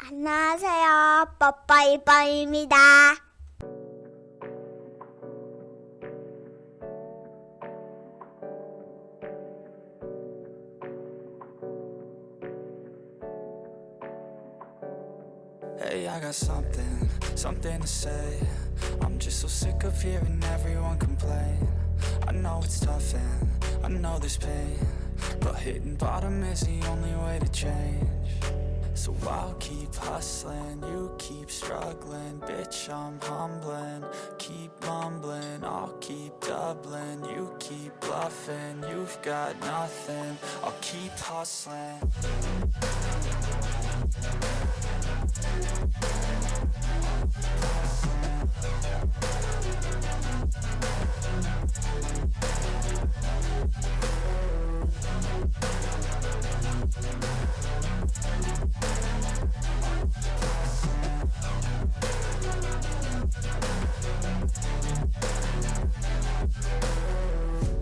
안녕하세요. 뽀뽀리뽕입니다. Hey, I got something to say. I'm just so sick of hearing everyone complain. I know it's tough and I know there's pain, but hitting bottom is the only way to change. So I'll keep hustling, you keep struggling. Bitch, I'm humbling, keep mumbling. I'll keep doubling, you keep bluffing. You've got nothing, I'll keep hustling.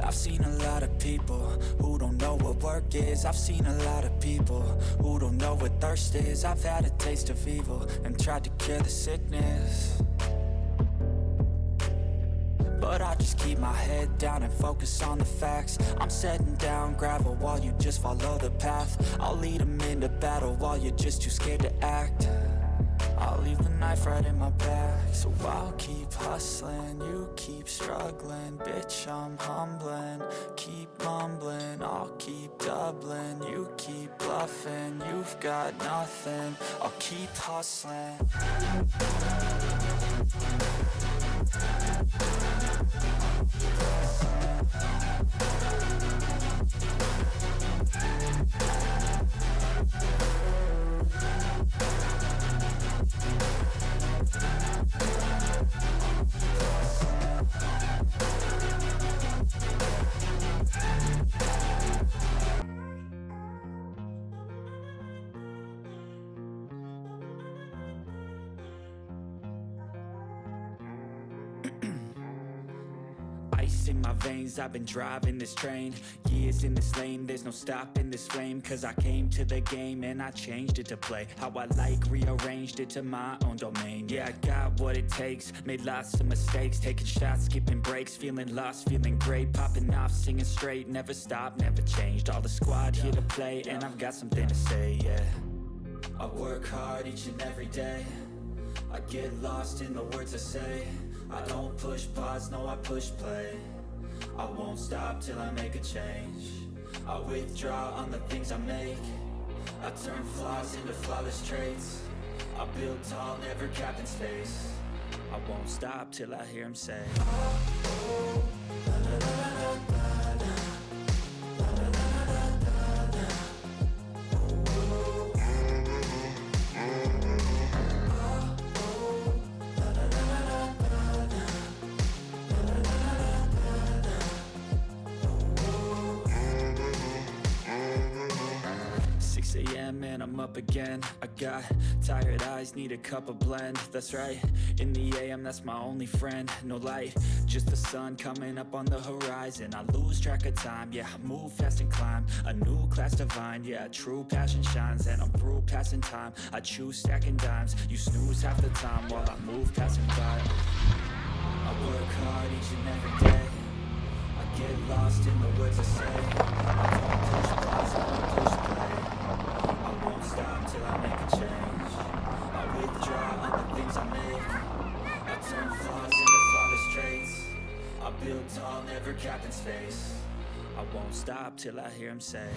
I've seen a lot of people who don't know what work is. I've seen a lot of people who don't know what thirst is. I've had a taste of evil and tried to cure the sickness, but I just keep my head down and focus on the facts. I'm setting down gravel while you just follow the path. I'll lead them into battle while you're just too scared to act. I'll leave the knife right in my back. So I'll keep hustling, you keep struggling. Bitch, I'm humbling, keep mumbling. I'll keep doubling, you keep bluffing. You've got nothing, I'll keep hustling. Ice in my veins, I've been driving this train. Years in this lane, there's no stopping this flame. Cause I came to the game and I changed it to play how I like, rearranged it to my own domain. Yeah, I got what it takes, made lots of mistakes. Taking shots, skipping breaks, feeling lost, feeling great. Popping off, singing straight, never stopped, never changed. All the squad here to play and I've got something to say, yeah. I work hard each and every day. I get lost in the words I say. I don't push pause, no I push play. I won't stop till I make a change. I withdraw on the things I make. I turn flaws into flawless traits. I build tall, never capped in space. I won't stop till I hear him say, and I'm up again. I got tired eyes, need a cup of blend. That's right, in the AM, that's my only friend. No light, just the sun coming up on the horizon. I lose track of time, yeah, I move fast and climb a new class divine, yeah, true passion shines. And I'm through passing time, I choose stacking dimes. You snooze half the time while I move passing by. I work hard each and every day. I get lost in the words I say. I don't push pause, I push play. I won't stop till I make a change. I withdraw on the things I make. I turn flaws into flawless traits. I build tall, never capped in space. I won't stop till I hear him say,